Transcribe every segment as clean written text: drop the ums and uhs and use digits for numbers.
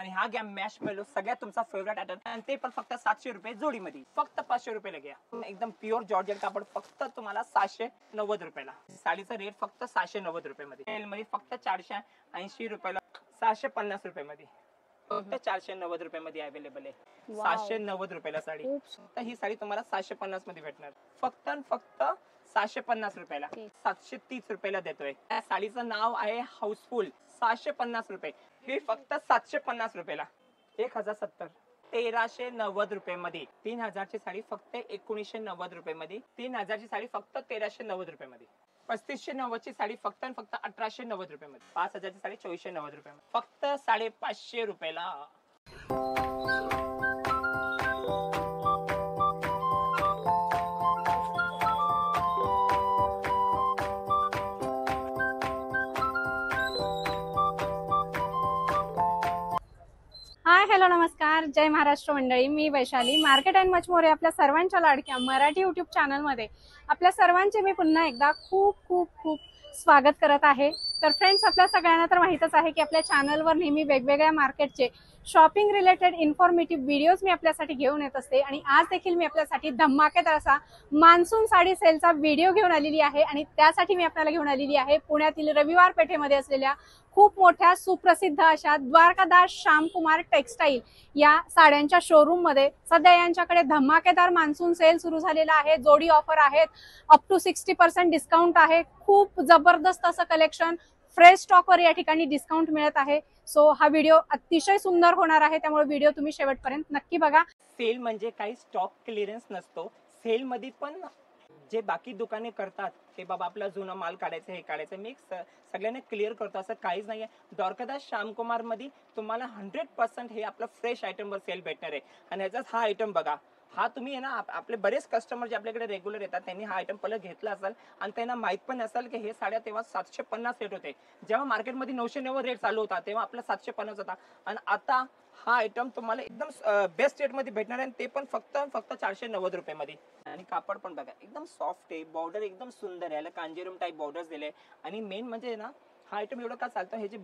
आणि हा घ्या मॅश मेलो, सगळ्यात तुमचा फेवरेट आयटम, आणि ते पण फक्त 700 रुपये जोडीमध्ये, फक्त 500 रुपयाला घ्या. एकदम प्युअर जॉर्जेट कापड फक्त तुम्हाला 790 रुपयाला. साडीचा रेट फक्त 790 रुपयामध्ये. सेलमध्ये फक्त 480 रुपयाला, 750 रुपयामध्ये, फक्त 490 रुपयामध्ये अवेलेबल आहे. 790 रुपयाला साडी. तर ही साडी तुम्हाला 750 मध्ये भेटणार, फक्त फक्त 750 रुपयाला. 730 रुपयाला देतोय. त्या साडीचं नाव आहे हाऊसफुल. 750 रुपये, हे फक्त 750 रुपयाला. 1070, 1390 रुपयामध्ये. 3000 ची साडी फक्त 1990 रुपयामध्ये. 3000 ची साडी फक्त 1390 रुपयामध्ये. 3590 ची साडी फक्त 1890 रुपयामध्ये. 5000 ची साडी 2490 रुपयामध्ये, फक्त 550 रुपयाला. हाय हॅलो नमस्कार, जय महाराष्ट्र मंडळी. मी Vaishali, market and much more आपल्या सर्वांच्या लाडक्या मराठी युट्यूब चॅनल मध्ये आपल्या सर्वांचे मी पुन्हा एकदा खूप खूप खूप स्वागत करत आहे. तर फ्रेंड्स, आपल्या सगळ्यांना तर माहितच आहे की आपल्या चॅनलवर नेहमी वेगवेगळ्या मार्केटचे शॉपिंग रिलेटेड इन्फॉर्मेटिव्ह व्हिडिओज मी आपल्यासाठी घेऊन येत असते. आणि आज देखील मी आपल्यासाठी धमाकेदार असा मान्सून साडी सेलचा व्हिडिओ घेऊन आलेली आहे. आणि त्यासाठी मी आपल्याला घेऊन आलेली आहे पुण्यातील रविवार पेठेमध्ये असलेल्या खूप मोठ्या सुप्रसिद्ध अशा द्वारकादास श्यामकुमार टेक्सटाईल या साड्यांच्या शोरूम मध्ये. सध्या यांच्याकडे धमाकेदार मान्सून सेल सुरू झालेला आहे. जोडी ऑफर आहेत, अप टू 60% डिस्काउंट आहे. खूप जबरदस्त असं कलेक्शन, फ्रेश स्टॉकवर या ठिकाणी डिस्काउंट मिळत आहे. सो हा व्हिडिओ अतिशय सुंदर होणार आहे, त्यामुळे व्हिडिओ तुम्ही शेवटपर्यंत नक्की बघा. सेल म्हणजे काही स्टॉक क्लिअरन्स नसतो. सेल मध्ये पण जे बाकी दुकाने करतात की बाबा आपला जुना माल काढायचं, हे काढायचं, मी सगळ्यांना क्लिअर करतो, असं काहीच नाहीये. द्वारकादास श्यामकुमार मध्ये तुम्हाला 100% हे आपलं फ्रेश आयटम वर सेल भेटणार आहे. आणि याचाच हा आयटम बघा, हा तुम्ही आहे ना, आपले बरेच कस्टमर जे आपल्याकडे रेग्युलर येतात त्यांनी हा आयटम पहिला घेतला असेल आणि त्यांना माहित पण असेल की हे साड्या तेव्हा 750 रेट होते. जेव्हा मार्केटमध्ये 990 रेट चालू होता तेव्हा आपला 750 होता. आणि आता हा आयटम तुम्हाला एकदम बेस्ट रेट मध्ये भेटणार आहे, ते पण फक्त 490 रुपयामध्ये. आणि कापड पण बघा एकदम सॉफ्ट आहे, बॉर्डर एकदम सुंदर आहे, याला कांजीवरम टाईप बॉर्डर्स दिले. आणि मेन म्हणजे ना, हा आयटम एवढं का चालतं, हे जे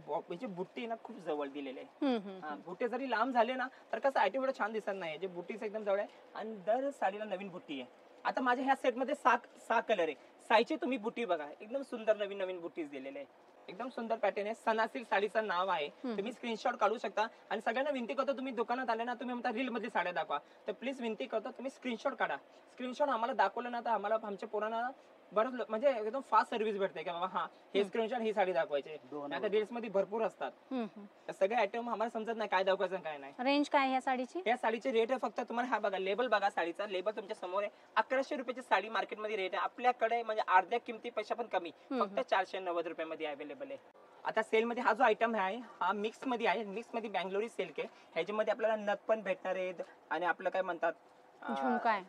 बुट्टी ना खूप जवळ दिलेले आहे. बुट्टे जरी लांब झाले ना तर कसं आयटम एवढं छान दिसत नाही. जे बुट्टीच एकदम जवळ आहे आणि दर साडीला नवीन बुट्टी आहे. आता माझ्या ह्या सेट मध्ये 6 कलर आहे. साईचे तुम्ही बुट्टी बघा, एकदम सुंदर नवीन नवीन बुट्टीज दिलेले आहे. एकदम सुंदर पॅटर्न आहे. सनासिल साडीचं नाव आहे. तुम्ही स्क्रीनशॉट काढू शकता. आणि सगळ्यांना विनंती करतो, तुम्ही दुकानात आले ना, तुम्ही म्हणता रील मध्ये साड्या दाखवा, तर प्लीज विनंती करतो तुम्ही स्क्रीनशॉट काढा. स्क्रीनशॉट आम्हाला दाखवलं ना तर आम्हाला आमच्या पोरांना बरं म्हणजे एकदम फास्ट सर्व्हिस भेटते की बाबा हा हे स्क्रीनशॉट ही साडी दाखवायची. आता रील्स मध्ये भरपूर असतात, तर सगळे आयटम आम्हाला समजत नाही काय दाखवायचं काय नाही. रेंज काय ह्या साडीची? या साडीचे रेट आहे फक्त तुम्हाला, हा बघा लेबल बघा, साडीचा लेबल तुमच्या समोर आहे. 1100 रुपयाची साडी मार्केटमध्ये रेट आहे. आपल्याकडे म्हणजे अर्ध्या किमतीपेक्षा पण कमी, फक्त 490 रुपयामध्ये अवेलेबल आहे. आता सेल मध्ये हा जो आयटम आहे हा मिक्स मध्ये आहे. मिक्स मध्ये बँगलोरी सिल्क आहे. ह्याच्यामध्ये आपल्याला नथ पण भेटणार आहेत आणि आपलं काय म्हणतात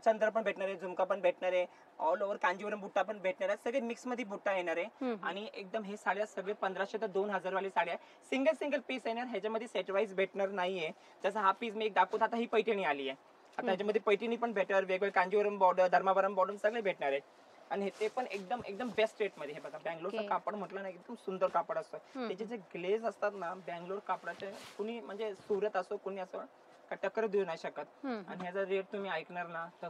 चंद्र पण भेटणार आहे, झुमका पण भेटणार आहे, ऑल ओव्हर कांजीवरम बुट्टा पण भेटणार आहे. सगळे मिक्स मध्ये बुट्टा येणार आहे. आणि एकदम हे साड्या सगळे 1500 ते 2000 वाली साड्या आहे. सिंगल पीस येणार, ह्याच्यामध्ये सेट वाईज भेटणार नाहीये. जसं हा पीस मी एक दाखवतो, आता ही पैठणी आली आहे. आता ह्याच्यामध्ये पैठणी पण भेटणार, वेगवेगळे कांजीवरम बॉर्डर, धर्मावरम बॉर्डर सगळे भेटणार आहे. आणि ते पण एकदम बेस्ट रेट मध्ये. हे बघा बँगलोरचं कापड म्हटलं ना, एकदम सुंदर कापड असतं. त्याचे जे ग्लेज असतात ना बँगलोर कापडाचे, कुणी म्हणजे सुरत असो कुणी असो टक्कर देऊ नाही शकत. आणि ह्याचा रेट तुम्ही ऐकणार ना तर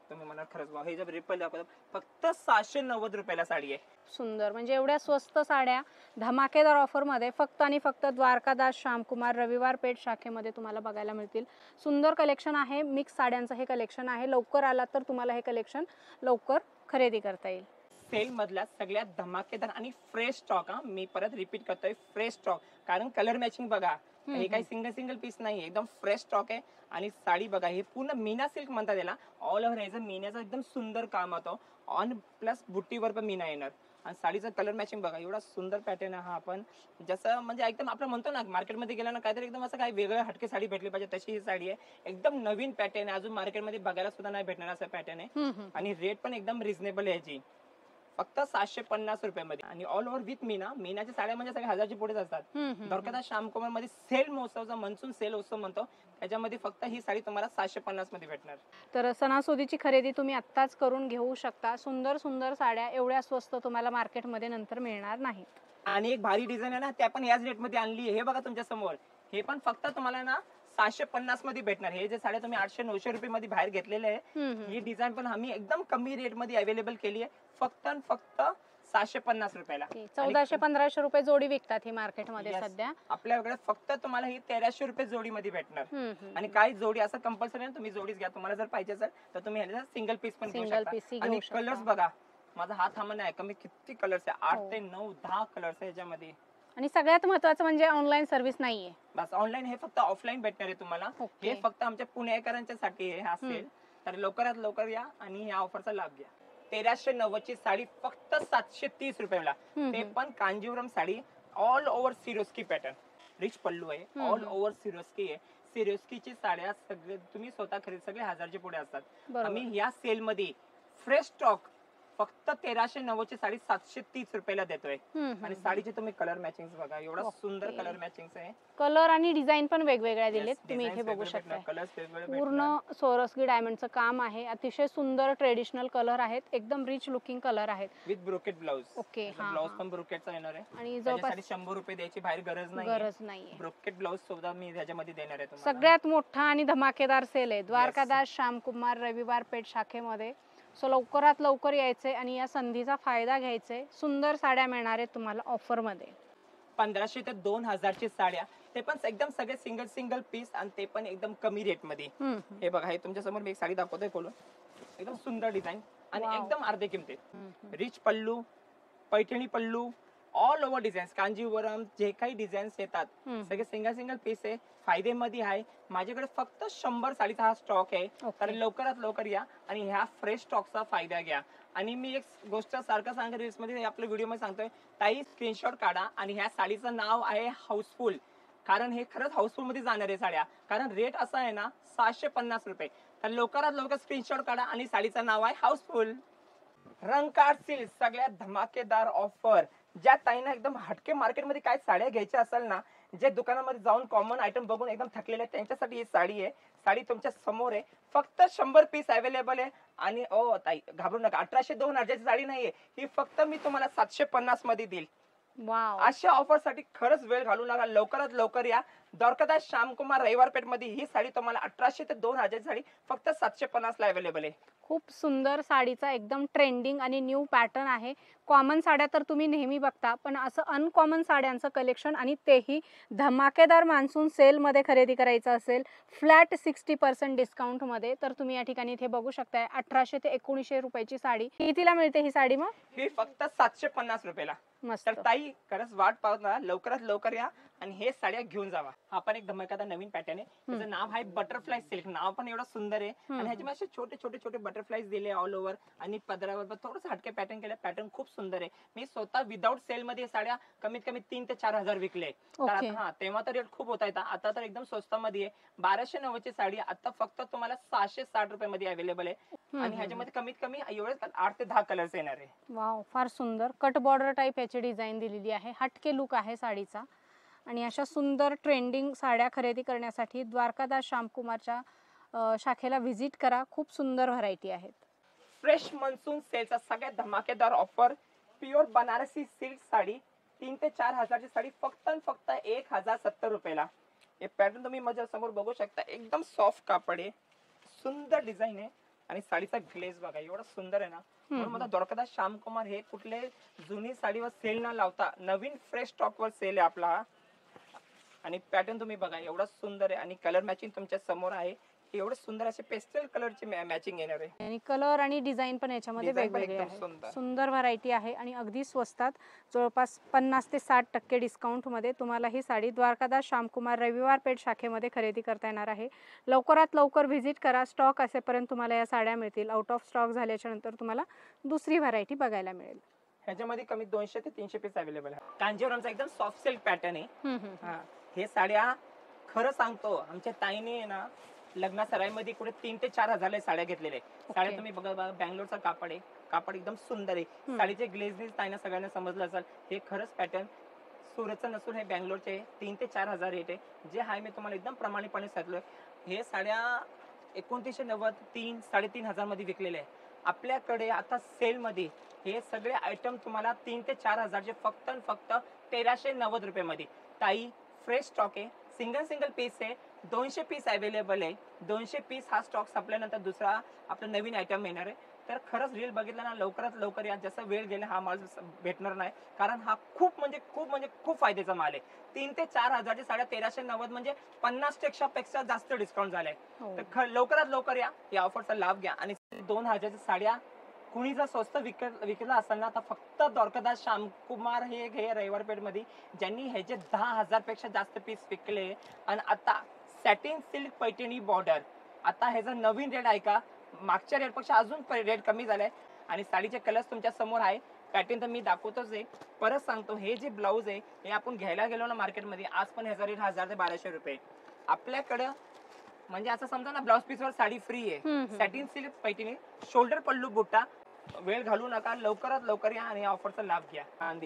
तुम्ही म्हणा खरंच हे जर रेट पण दाखवतो, फक्त 790 रुपयाला साडी आहे. सुंदर, म्हणजे एवढ्या स्वस्त साड्या धमाकेदार ऑफर मध्ये फक्त आणि फक्त द्वारकादास श्यामकुमार रविवार पेठ शाखेमध्ये तुम्हाला बघायला मिळतील. सुंदर कलेक्शन आहे, मिक्स साड्यांचं हे कलेक्शन आहे. लवकर आलात तर तुम्हाला हे कलेक्शन लवकर खरेदी करता येईल. सेल मधला सगळ्यात धमाकेदार आणि फ्रेश स्टॉक. मी परत रिपीट करतोय, फ्रेश स्टॉक. कारण कलर मॅचिंग बघा, हे काही सिंगल पीस नाही, एकदम फ्रेश स्टॉक आहे. आणि साडी बघा, हे पूर्ण मीना सिल्क म्हणतात याला. ऑल ओव्हर याचं मीनाचं एकदम सुंदर काम होतं. ऑन प्लस बुट्टीवर पण मीना येणार. आणि साडीचं कलर मॅचिंग बघा, एवढा सुंदर पॅटर्न आहे हा. आपण जसं म्हणजे एकदम आपण म्हणतो ना मार्केटमध्ये गेला ना काहीतरी एकदम असं काही वेगळं हटके साडी भेटली पाहिजे, तशी ही साडी आहे. एकदम नवीन पॅटर्न आहे, अजून मार्केटमध्ये बघायला सुद्धा नाही भेटणार असं पॅटर्न आहे. आणि रेट पण एकदम रिझनेबल आहे याची, फक्त 750 रुपयामध्ये. आणि ऑल ओव्हर विथ मीनाच्या साड्या म्हणजे सगळ्या 1000च्या पुढेच असतात. द्वारकादास श्यामकुमार मध्ये सेल महोत्सवचा मनसून सेल उत्सव म्हणतो, त्याच्यामध्ये फक्त ही साडी तुम्हाला 750 मध्ये भेटणार. तर सणासुदीची खरेदी तुम्ही आत्ताच करून घेऊ शकता. सुंदर सुंदर साड्या एवढ्या स्वस्त तुम्हाला मार्केटमध्ये नंतर मिळणार नाहीत. आणि एक भारी डिझाईन आहे ना, त्या पण याच रेट मध्ये आणली आहे. हे बघा तुमच्या समोर, हे पण फक्त तुम्हाला ना 750 मध्ये भेटणार. हे जे साड्या तुम्ही 800-900 रुपये मध्ये बाहेर घेतलेले आहे, ही डिझाईन पण आम्ही एकदम कमी रेट मध्ये अवेलेबल केली आहे, फक्त आणि फक्त 750 रुपयाला. 1400-1500 रुपये जोडी विकतात ही मार्केटमध्ये Yes. सध्या. आपल्याकडे फक्त तुम्हाला ही 1300 रुपये जोडी मध्ये भेटणार. आणि काही जोडी असं कंपल्सरी नाही, तुम्ही जोडीच घ्या. तुम्हाला जर पाहिजे असेल तर तुम्ही सिंगल पीस पण घेऊ सिंगल पीस शकता. आणि कलर्स बघा, माझा हात थांबणार आहे कमी किती कलर्स आहे, 8 ते 9 10 कलर्स आहे याच्यामध्ये. आणि सगळ्यात महत्वाचं म्हणजे ऑनलाईन सर्व्हिस नाहीये. बस ऑनलाईन हे फक्त ऑफलाईन भेटणार आहे तुम्हाला. हे फक्त आमच्या पुणेकरांच्यासाठी आहे. असेल तर लवकरात लवकर या आणि या ऑफरचा लाभ घ्या. 1390 ची साडी फक्त 730 रुपयाला. ते पण Kanjeevaram sari, all over Swarovski pattern, rich pallu आहे, ऑल ओव्हर सिरोस्की आहे. सिरोस्कीची साड्या सगळे तुम्ही स्वतः खरेदी सगळे हजारच्या पुढे असतात. आम्ही या सेल मध्ये फ्रेश स्टॉक फक्त 1390 ची साडी 730 रुपयाला देतोय. आणि साडीचे तुम्ही कलर मॅचिंग बघा, एवढा सुंदर कलर मॅचिंग आहे. कलर आणि डिझाईन पण वेगवेगळ्या दिलेत, तुम्ही इथे बघू शकता. पूर्ण सोरस्की डायमंडचं काम आहे, अतिशय सुंदर ट्रेडिशनल कलर आहेत, एकदम रिच लुकिंग कलर आहेत with brocade blouse. Okay, blouse पण ब्रोकेटचा येणार आहे आणि जवळपास 100 रुपये द्यायची बाहेर गरज नाही. ब्रोकेट ब्लाउज सुद्धा मी त्याच्यामध्ये देणार आहे तुम्हाला. सगळ्यात मोठा आणि धमाकेदार सेल आहे द्वारकादास श्यामकुमार रविवार पेठ शाखेमध्ये. सो लवकरात लवकर यायचंय आणि या संधीचा फायदा घ्यायचाय. सुंदर साड्या मिळणार आहेत तुम्हाला ऑफर मध्ये. 1500 ते 2000 ची साड्या, ते पण एकदम सगळे सिंगल पीस, आणि ते पण एकदम कमी रेट मध्ये. हे बघा, हे तुमच्या समोर मी एक साडी दाखवतोय खोलून, एकदम सुंदर डिझाईन आणि एकदम अर्धे किमतीत. रिच पल्लू, पैठणी पल्लू, ऑल ओव्हर डिझाईन्स, कांजीवरम जे काही डिझाईन्स येतात सगळे सिंगल पीस आहे. फायदेमध्ये आहे. माझ्याकडे फक्त 100 साडीचा हा स्टॉक आहे. तर लवकरात लवकर या आणि ह्या फ्रेश स्टॉकचा फायदा घ्या. आणि मी एक गोष्ट सारखं सांगतो, रील्स मध्ये आपल्या व्हिडिओ मध्ये सांगतोय, ताई स्क्रीनशॉट काढा आणि ह्या साडीचं नाव आहे हाऊसफुल. कारण हे खरंच हाऊसफुल मध्ये जाणार आहे साड्या. कारण रेट असा आहे ना 750 रुपये. तर लवकरात लवकर स्क्रीनशॉट काढा आणि साडीचं नाव आहे हाऊसफुल. रंगकार्ड सिल्क, सगळ्यात धमाकेदार ऑफर. ज्या ताईंना एकदम हटके मार्केटमध्ये काय साड्या घ्यायच्या असेल ना, जे दुकानामध्ये जाऊन कॉमन आयटम बघून एकदम थकलेले आहेत, त्यांच्यासाठी ही साडी आहे. साडी तुमच्या समोर आहे, फक्त 100 पीस अवेलेबल आहे. आणि ओ ताई घाबरू नका, 1800-2000 ची साडी नाहीये ही, फक्त मी तुम्हाला 750 मध्ये देईल. अशा ऑफर साठी खरंच वेळ घालू नका, लवकरात लवकर या. द्वारकादास श्यामकुमार रविवार पेठ मध्ये ही साडी तुम्हाला 1800 ते 2000 ची साडी फक्त 750 ला अवेलेबल आहे. खूप सुंदर साडीचा एकदम ट्रेंडिंग आणि न्यू पॅटर्न आहे. कॉमन साड्या तर तुम्ही नेहमी बघता, पण असं अनकॉमन साड्यांचं कलेक्शन, आणि तेही धमाकेदार मान्सून सेल मध्ये खरेदी करायचं असेल फ्लॅट 60% डिस्काउंट मध्ये, तर तुम्ही या ठिकाणी इथे बघू शकताय. 1800 ते 1900 रुपयाची साडी. कितीला मिळते ही साडी मग? ही फक्त 750 रुपयाला. तर ताई खरंच वाट पाहत ना, लवकरात लवकर या आणि हे साड्या घेऊन जावा. हा पण एक धमाकेदार नवीन पॅटर्न आहे. त्याचं नाव आहे बटरफ्लाय सिल्क. नाव पण एवढं सुंदर आहे. आणि ह्याच्यामध्ये असे छोटे बटरफ्लाईज दिले ऑल ओव्हर, आणि पदरावर थोडंसं हटके पॅटर्न केलं. पॅटर्न खूप सुंदर आहे. मी स्वतः विदाउट सेल मध्ये साड्या कमीत कमी 3 ते 4000 विकले. तेव्हा तर रेट खूप होता येतात, आता तर एकदम स्वस्तामध्ये आहे. 1290 ची साडी आता फक्त तुम्हाला 660 रुपये मध्ये अवेलेबल आहे. आणि ह्याच्यामध्ये कमीत कमी एवढे 8 ते 10 कलर्स येणार आहे. वाव, फार सुंदर कट बॉर्डर टाइप याची डिझाईन दिलेली आहे. हटके लुक आहे साडीचा. आणि अशा सुंदर ट्रेंडिंग साड्या खरेदी करण्यासाठी द्वारकादास श्यामकुमारच्या शाखेला व्हिजिट करा. खूप सुंदर व्हरायटी आहेत. फ्रेश मान्सून सेलचा सगळ्यात धमाकेदार offer, pure Banarasi silk sari 3 ते 4000 ची साडी फक्त 1070 रुपयाला. हे पॅटर्न तुम्ही माझ्या समोर बघू शकता, एकदम सॉफ्ट कापड आहे, सुंदर डिझाईन आहे. आणि साडीचा ग्लेज बघा एवढा सुंदर आहे ना. म्हणून मला द्वारकादास श्यामकुमार हे कुठले जुनी साडीवर सेल न लावता नवीन फ्रेश स्टॉक वर सेल आहे आपला. आणि पॅटर्न तुम्ही बघा एवढा सुंदर आहे. आणि कलर मॅचिंग तुमच्या समोर आहे. एवढे सुंदर असे पेस्टल कलरची मॅचिंग येणार आहे. आणि कलर आणि डिझाईन पण याच्यामध्ये वेगवेगळे आहे. सुंदर व्हरायटी आहे आणि अगदी स्वस्तात, जवळपास 50 ते 60% डिस्काउंट मध्ये तुम्हाला ही साडी द्वारकादास श्यामकुमार रविवार पेठ शाखेमध्ये खरेदी करता येणार आहे. लवकरात लवकर व्हिजिट करा. स्टॉक असेपर्यंत तुम्हाला या साड्या मिळतील. आउट ऑफ स्टॉक झाल्याच्या नंतर तुम्हाला दुसरी व्हरायटी बघायला मिळेल. ह्याच्यामध्ये कमी 200 ते 300 पीस अवेलेबल आहे. कांजीवरमचा एकदम सॉफ्ट सिल्क पॅटर्न आहे. हे साड्या खरं सांगतो, आमच्या ताईने ना लग्न सराईमध्ये कुठे 3 ते 4000 साड्या घेतलेल्या आहे. साड्या तुम्ही बघा, बँगलोरचा कापड आहे. कापड एकदम सुंदर आहे. साडीचे ग्लेझनेस ताईना सगळ्यांना समजलं असेल. हे खरंच पॅटर्न सुरतचं नसून हे बँगलोरचे आहे. 3 ते 4000 रेट आहे. जे आहे मी तुम्हाला एकदम प्रामाणिकपणे सांगितलोय. हे साड्या 2990 3-3.5 मध्ये विकलेले आहे. आपल्याकडे आता सेल मध्ये हे सगळे आयटम तुम्हाला 3 ते 4000 चे फक्त 1390 रुपये मध्ये. ताई फ्रेश स्टॉक आहे, सिंगल पीस आहे. 200 पीस अवेलेबल आहे. 200 पीस हा स्टॉक संपल्यानंतर दुसरा आपला नवीन आयटम येणार आहे. तर खरंच रील बघितला ना, लवकरात लवकर या. जसं वेळ गेला हा माल भेटणार नाही, कारण हा खूप फायद्याचा माल आहे. 3 ते 4 हजारच्या साड्या 1390 म्हणजे 50% पेक्षा जास्त डिस्काउंट झालाय. हो. तर लवकरात लवकर या ऑफरचा लाभ घ्या. आणि 2000च्या साड्या कुणी जर स्वस्त विकला असेल ना, तर फक्त द्वारकादास श्यामकुमार हे रविवार पेठ मध्ये ज्यांनी ह्याचे 10,000 पेक्षा जास्त पीस विकले. आणि आता सॅटिन सिल्क पैठणी बॉर्डर, आता ह्याचा नवीन रेट आहे का, मागच्या रेट पेक्षा अजून रेट कमी झालाय. आणि साडीचे कलर्स तुमच्या समोर आहे. पॅटर्न तर मी दाखवतोच आहे. परत सांगतो, हे जे ब्लाऊज आहे हे आपण घ्यायला गेलो ना मार्केटमध्ये, आज पण ह्याचा रेट 1000 ते 1200 रुपये. आपल्याकडं म्हणजे असं समजा ना, ब्लाऊज पीस वर साडी फ्री आहे. सॅटिन सिल्क पैठणी, शोल्डर पल्लू बुट्टा. वेळ घालू नका, लवकरात लवकर या आणि ऑफरचा लाभ घ्या.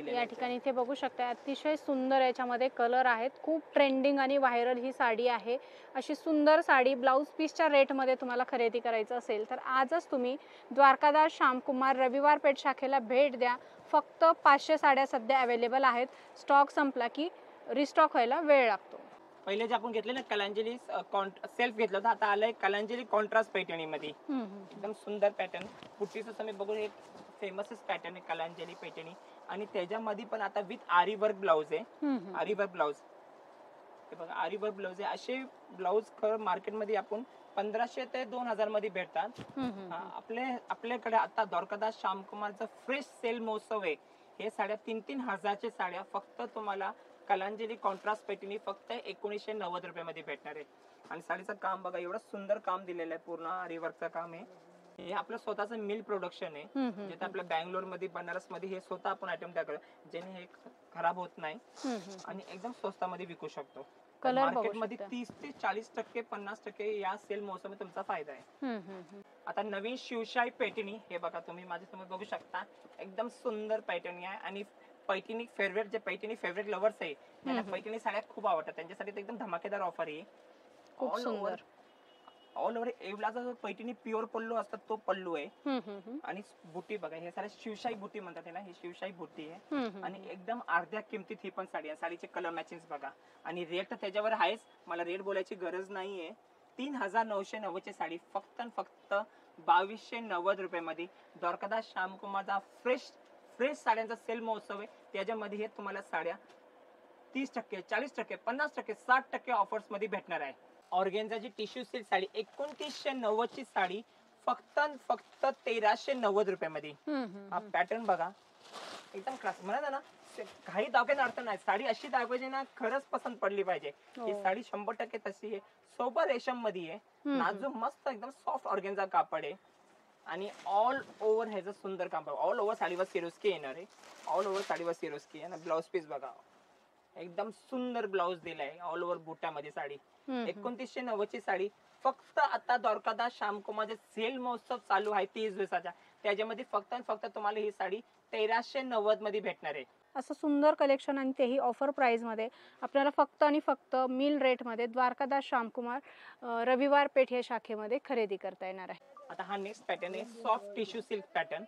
या ठिकाणी इथे बघू शकता, अतिशय सुंदर याच्यामध्ये कलर आहेत. खूप ट्रेंडिंग आणि व्हायरल ही साडी आहे. अशी सुंदर साडी ब्लाऊज पीसच्या रेटमध्ये तुम्हाला खरेदी करायचं असेल तर आजच तुम्ही द्वारकादास श्यामकुमार रविवार पेठ शाखेला भेट द्या. फक्त 500 साड्या सध्या अवेलेबल आहेत. स्टॉक संपला की रिस्टॉक व्हायला वेळ लागतो. पहिले जे आपण घेतले ना कलांजली सेल्फ घेतलं होतं, आता आलंय कलांजली कॉन्ट्रास्ट पैठणी मध्ये. एकदम सुंदर पॅटर्न. पुट्टीचं तुम्ही बघू, एक फेमसच पॅटर्न आहे कलांजली पैठणी. आणि त्याच्यामध्ये पण आता विथ आरी वर्क ब्लाऊज आहे. आरी वर्क ब्लाऊज हे बघा, आरी वर्क ब्लाऊज आहे. असे ब्लाऊज खरं मार्केटमध्ये आपण 1500 ते 2000 मध्ये भेटतात. आपल्याकडे आता द्वारकादास श्यामकुमारचा फ्रेश सेल महोत्सव आहे. हे साड्या 3-3 हजारच्या साड्या फक्त तुम्हाला कलांजली कॉन्ट्रास्ट पैठणी फक्त 1990 रुपयामध्ये भेटणार आहे. आणि साडीचं काम बघा, एवढं सुंदर काम दिलेलं आहे. पूर्ण आरी वर्कचं काम आहे. हे आपलं स्वतःचं मिल प्रोडक्शन आहे. जिथे आपल्या बँगलोर मध्ये, बनारस मध्ये हे स्वतः आपण आयटम टाकलं, ज्याने हे खराब होत नाही आणि एकदम स्वस्तामध्ये विकू शकतो. मार्केटमध्ये 30 ते 40%, 50% या सेल महोत्सवामध्ये तुमचा फायदा आहे. आता नवीन शिवशाही पैठणी हे बघा, तुम्ही माझ्यासमोर बघू शकता. एकदम सुंदर पैठणी आहे. आणि पैठणी फेवरेट, जे पैठणी फेवरेट लवर्स आहे त्यांना पैठणी साड्या खूप आवडतात. त्यांच्यासाठी एकदम धमाकेदार ऑफर आहे. खूप सुंदर ऑल ओव्हर एवढाचा जो पैठणी प्युअर पल्लू असतात तो पल्लू आहे. आणि बुटी बघा, हे सारे शिवशाही बुटी म्हणतात त्याला, ही शिवशाही बुटी आहे. आणि एकदम अर्ध्या किमतीत ही पण साडी आहे. साडीचे कलर मॅचिंग बघा. आणि रेट त्याच्यावर आहेच, मला रेट बोलायची गरज नाहीये. 3990 ची साडी फक्त 2290 रुपयामध्ये द्वारकादास श्यामकुमारचा फ्रेश साड्यांचा सेल महोत्सव आहे. त्याच्यामध्ये हे तुम्हाला साड्या 30%, 40%, 50%, 60% ऑफर्स मध्ये भेटणार आहे. ऑर्गेन्झाची टिश्यू सिल्क साडी 2990 ची साडी फक्त 1390 रुपयामध्ये. हा पॅटर्न बघा, एकदम क्लास. म्हणा ना, काही दाखवायचा अर्थ नाही. साडी अशी दाखवायची ना, खरंच पसंत पडली पाहिजे. ही साडी 100% तशी आहे. सोबर रेशम मध्ये आहे. नाजूक मस्त एकदम सॉफ्ट ऑर्गेन्झा कापड आहे. आणि ऑल ओव्हर ह्याचं सुंदर काम. ऑल ओव्हर साडीवर सिरोस्की येणार आहे. ऑल ओव्हर साडीवर सिरोस्की आहे. ब्लाउज पीस बघा, एकदम सुंदर ब्लाउज दिलाय ऑल ओव्हर बुट्यामध्ये साडी. 2990 ची साडी फक्त आता द्वारकादास श्यामकुमारचे सेल महोत्सव चालू आहे 30 दिवसाचा. त्याच्यामध्ये फक्त तुम्हाला ही साडी 1390 मध्ये भेटणार आहे. असं सुंदर कलेक्शन आणि तेही ऑफर प्राइस मध्ये आपल्याला फक्त आणि फक्त मिल रेट मध्ये द्वारकादास श्यामकुमार रविवार पेठ या शाखेमध्ये खरेदी करता येणार आहे. आता हा नेक्स्ट पॅटर्न आहे सॉफ्ट टिश्यू सिल्क पॅटर्न.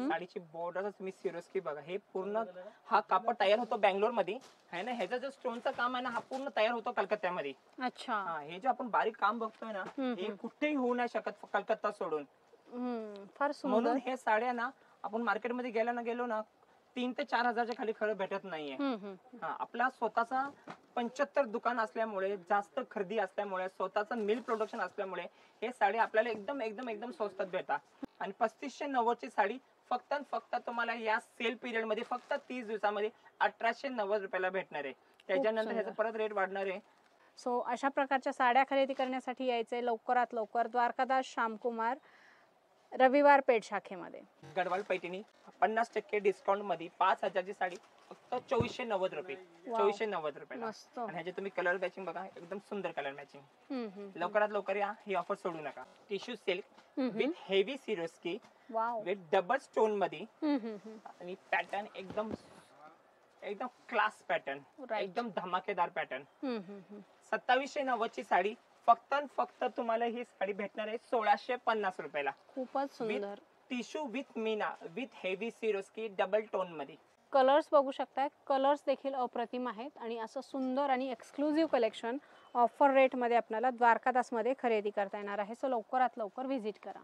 साडीची बॉर्डर तुम्ही सिरोस्की बघा. हे पूर्ण हा कापड तयार होतो बँगलोर मध्ये आहे ना. ह्याचा जो स्टोनचं काम आहे ना, हा पूर्ण तयार होतो कलकत्त्यामध्ये. अच्छा. हे जे आपण बारीक काम बघतोय ना, हे कुठेही होऊ नाही शकत कलकत्ता सोडून. फार सुंदर. म्हणून हे साड्या ना, आपण मार्केटमध्ये गेलो ना 3 ते 4 हजारच्या खाली खरं भेटत नाहीये. आपला स्वतःचा 75 दुकान असल्यामुळे, जास्त खरेदी असल्यामुळे, स्वतःचं मिल प्रोडक्शन असल्यामुळे हे साडी आपल्याला एकदम स्वस्तात भेटतात. आणि 3590 ची साडी फक्त तुम्हाला या सेल पिरियड मध्ये फक्त 30 दिवसामध्ये 1890 रुपयाला भेटणार आहे. त्याच्यानंतर ह्याचा परत रेट वाढणार आहे. सो अशा प्रकारच्या साड्या खरेदी करण्यासाठी यायचंय लवकरात लवकर द्वारकादास श्यामकुमार रविवार पेठ शाखेमध्ये. गडवाल पैठणी 50% डिस्काउंट मध्ये 5000 ची साडी फक्त 2490 रुपये. 2490 रुपयाला. आणि ह्याचे तुम्ही कलर मॅचिंग बघा, एकदम सुंदर कलर मॅचिंग. लवकरात लवकर या, ही ऑफर सोडू नका. Tissue silk with heavy Swarovski with double stone मध्ये. आणि पॅटर्न एकदम क्लास पॅटर्न, एकदम धमाकेदार पॅटर्न. 2790 ची साडी फक्त तुम्हाला ही साडी भेटणार आहे 1650 रुपयाला. खूपच सुंदर. Tissue with Meena with heavy Swarovski double tone मध्ये. कलर्स बघू शकताय, कलर्स देखील अप्रतिम आहेत आणि असं सुंदर आणि एक्सक्लुझिव्ह कलेक्शन ऑफर रेटमध्ये आपल्याला द्वारकादासमध्ये खरेदी करता येणार आहे. सो लवकरात लवकर व्हिजिट करा.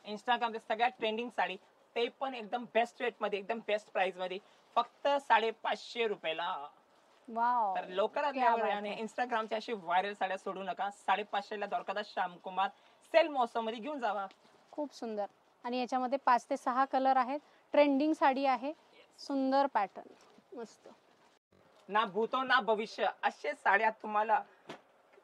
इंस्टाग्रामचे सगळ्यात ट्रेंडिंग साडी, ते पण एकदम बेस्ट रेट मध्ये, एकदम बेस्ट प्राइस मध्ये, फक्त 550 रुपयाला. वाव, तर लवकरात क्या लवकर बात आणि है. इंस्टाग्रामच्या अशी व्हायरल साड्या सोडू नका. 550 ला द्वारकादास श्यामकुमार सेल महोत्सव मध्ये घेऊन जावा. खूप सुंदर. आणि याच्यामध्ये 5 ते 6 कलर आहेत. ट्रेंडिंग साडी आहे, सुंदर पॅटर्न, मस्त. ना भूतो ना भविष्य असे साड्या तुम्हाला,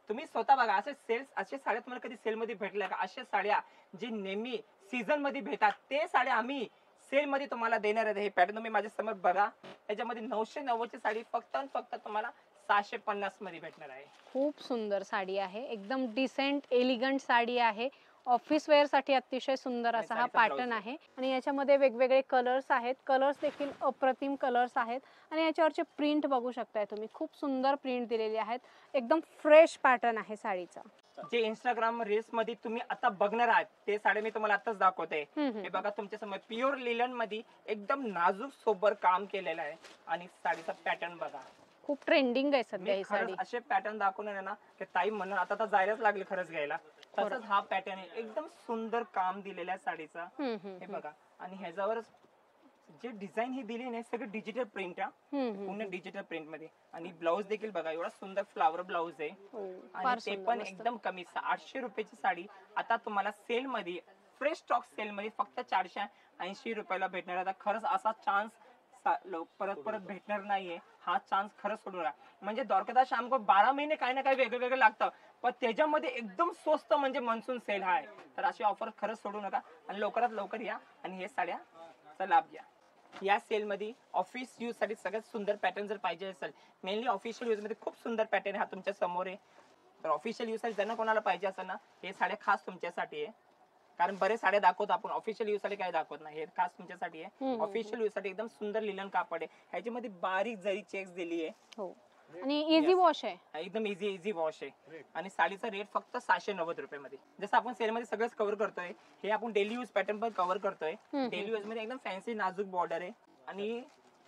तुम्ही स्वतः बघा, असे साड्या तुम्हाला कधी सेल मध्ये भेटल्या का? अशा साड्या जे नेहमी सीझन मध्ये भेटतात, ते साड्या आम्ही सेल मध्ये तुम्हाला देणार आहे. हे पॅटर्न तुम्ही माझ्या समोर बघा. त्याच्यामध्ये 990 ची साडी फक्त आणि फक्त तुम्हाला 650 मध्ये भेटणार आहे. खूप सुंदर साडी आहे, एकदम डिसेंट एलिगंट साडी आहे. ऑफिस वेअर साठी अतिशय सुंदर असा हा साडीचा पॅटर्न ब्लाऊज आहे. आणि याच्यामध्ये वेगवेगळे कलर्स आहेत, कलर्स देखील अप्रतिम कलर्स आहेत. आणि याच्यावरचे प्रिंट बघू शकताय तुम्ही, खूप सुंदर प्रिंट दिलेली आहेत. एकदम फ्रेश पॅटर्न आहे साडीचा. जे इंस्टाग्राम रील्स मध्ये तुम्ही आता बघणार आहात, ते साडी मी तुम्हाला आताच दाखवते. हम्म. हे बघा तुमच्या समोर, प्युअर लिलन मध्ये एकदम नाजूक सोबर काम केलेलं आहे. आणि साडीचा पॅटर्न बघा, खूप ट्रेंडिंग आहे सध्या मी ही खरंच साडी. असे पॅटर्न दाखवणार ना की ताई म्हणून आता तर जायलाच लागले खरंच घ्यायला. तसंच हा पॅटर्न आहे, एकदम सुंदर काम दिलेला आहे साडीचा. हे बघा, आणि ह्याच्यावर जे डिझाईन ही दिली नाही, सगळं डिजिटल प्रिंट आहे, पूर्ण डिजिटल प्रिंट मध्ये. आणि ब्लाऊज देखील बघा, एवढा सुंदर फ्लावर ब्लाऊज आहे. आणि ते पण एकदम कमी, 800 रुपयाची साडी आता तुम्हाला सेल मध्ये, फ्रेश स्टॉक सेल मध्ये फक्त 480 रुपयाला भेटणार. आता खरंच असा चान्स परत परत भेटणार नाहीये. हा चान्स खरंच सोडू नका. म्हणजे द्वारकादास श्यामको 12 महिने काही ना काही वेगळं वेगळं लागतं, पण त्याच्यामध्ये एकदम स्वस्त म्हणजे मनसून सेल हा आहे. तर अशी ऑफर खरंच सोडू नका आणि लवकरात लवकर या आणि हे साड्याचा लाभ घ्या. या सेल मध्ये ऑफिस यूज साठी सगळ्यात सुंदर पॅटर्न जर पाहिजे असेल, मेनली ऑफिशियल यूज मध्ये खूप सुंदर पॅटर्न हा तुमच्या समोर आहे. तर ऑफिशियल यूज साठी ज्यांना कोणाला पाहिजे असेल ना, हे साड्या खास तुमच्यासाठी आहे. कारण बरेच साड्या दाखवतो आपण, ऑफिशियल यूज साठी काय दाखवत नाही. हे खास तुमच्यासाठी आहे. ऑफिशियल यूज साठी एकदम सुंदर लिलन कापड आहे. ह्याच्यामध्ये बारीक जरी चेक्स दिली आहे. हो, आणि इझी वॉश आहे, एकदम इझी वॉश आहे. आणि साडीचा रेट फक्त 690 रुपये मध्ये. जसं आपण सेल मध्ये सगळंच कव्हर करतोय, हे आपण डेली यूज पॅटर्न पण कव्हर करतोय. डेली यूज मध्ये एकदम फॅन्सी नाजूक बॉर्डर आहे. आणि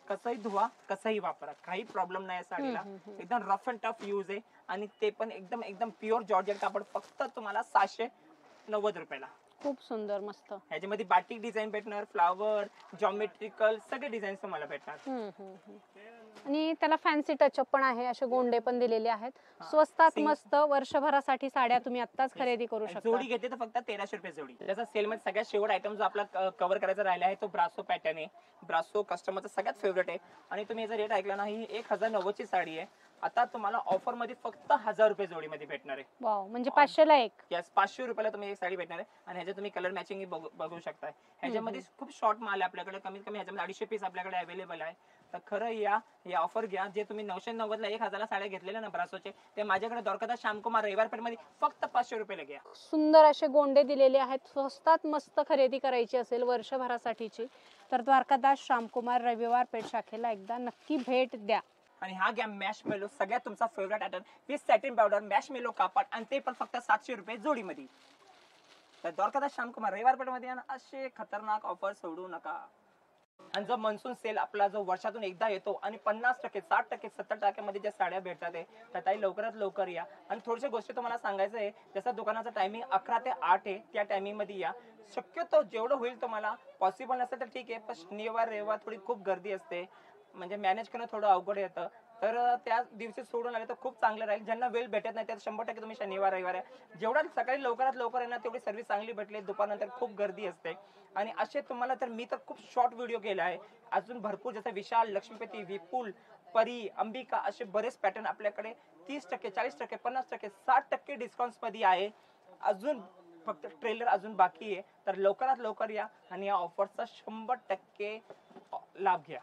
कसंही धुवा, कसंही वापरा, काही प्रॉब्लेम नाही साडीला. एकदम रफ अँड टफ यूज आहे. आणि ते पण एकदम एकदम प्युअर जॉर्जेट कापड, फक्त तुम्हाला 690 रुपयाला. खूप सुंदर, मस्त. ह्याच्यामध्ये बाटिक डिझाईन भेटणार, फ्लावर, जॉमेट्रिकल सगळे डिझाईन तुम्हाला भेटणार. आणि त्याला फॅन्सी टचअप पण आहे, असे गोंडे पण दिलेले आहेत. स्वस्तात मस्त वर्षभरासाठी साड्या तुम्ही आत्ताच खरेदी करू शकता. जोडी घेतली तर फक्त 1300 रुपये जोडी. जसा सेल मध्ये सगळ्यात शेवट आयटम जो आपला कव्हर करायचा राहिला आहे, तो ब्रासो पॅटर्न आहे. ब्रासो कस्टमरचा सगळ्यात फेवरेट आहे. आणि तुम्ही याचा रेट ऐकला नाही, 1090 ची साडी आहे. आता तुम्हाला ऑफर मध्ये फक्त 1000 रुपये जोडी मध्ये भेटणार आहे. वाव, म्हणजे 500 ला एक. यस, 500 रुपयाला तुम्ही एक साडी भेटणार आहे. आणि ह्याच्यात तुम्ही कलर मॅचिंग बघू शकताय. ह्याच्यामध्ये खूप शॉर्ट माल आहे आपल्याकडे, कमीत कमी ह्याच्यामध्ये 250 पीस आपल्याकडे अवेलेबल आहे. तर खरं या ऑफर घ्या. जे तुम्ही 990 ला 1000 साड्या घेतलेल्या ना ब्रासोचे, ते माझ्याकडे द्वारकादास श्यामकुमार रविवारपेठ मध्ये फक्त 500 रुपयाला घ्या. सुंदर असे गोंडे दिलेले आहेत. स्वस्तात मस्त खरेदी करायची असेल वर्षभरासाठीची, तर द्वारकादास श्यामकुमार रविवार पेठ शाखेला एकदा नक्की भेट द्या. आणि हा घ्या मॅश मेलो, सगळ्यात तुमचा favourite item with satin powder, mash मेलो कापड, आणि ते पण फक्त 700 रुपये जोडीमध्ये. तर द्वारकादास श्यामकुमार रविवारपेठ मध्ये असे खतरनाक ऑफर सोडू नका. आणि जो मनसून सेल आपला जो वर्षातून एकदा येतो, आणि 50%, 60%, 70% मध्ये ज्या साड्या भेटतात आहे, तर ताई लवकरात लवकर या. आणि थोड्याशा गोष्टी तुम्हाला सांगायचं आहे. जसं दुकानाचा टायमिंग 11 ते 8 आहे, त्या टायमिंग मध्ये या. शक्यतो जेवढं होईल तुम्हाला, पॉसिबल नसेल तर ठीक आहे, पण शनिवार रविवार थोडी खूप गर्दी असते, म्हणजे मॅनेज करणं थोडं अवघड येतं. तर त्या दिवशी सोडून आले तर खूप चांगलं राहील. ज्यांना वेळ भेटत नाही, त्यात 100% तुम्ही शनिवार रविवार आहे. जेवढा सकाळी लवकरात लवकर आहे ना, तेवढी सर्व्हिस चांगली भेटली. दुपारनंतर खूप गर्दी असते. आणि असे तुम्हाला, तर मी तर खूप शॉर्ट व्हिडिओ केला आहे. अजून भरपूर, जसं विशाल, लक्ष्मीपती, विपुल, परी, अंबिका, असे बरेच पॅटर्न आपल्याकडे 30%, 40%, 50%, 60% डिस्काउंट मध्ये आहे. अजून फक्त ट्रेलर अजून बाकी आहे. तर लवकरात लवकर या आणि या ऑफरचा 100% लाभ घ्या.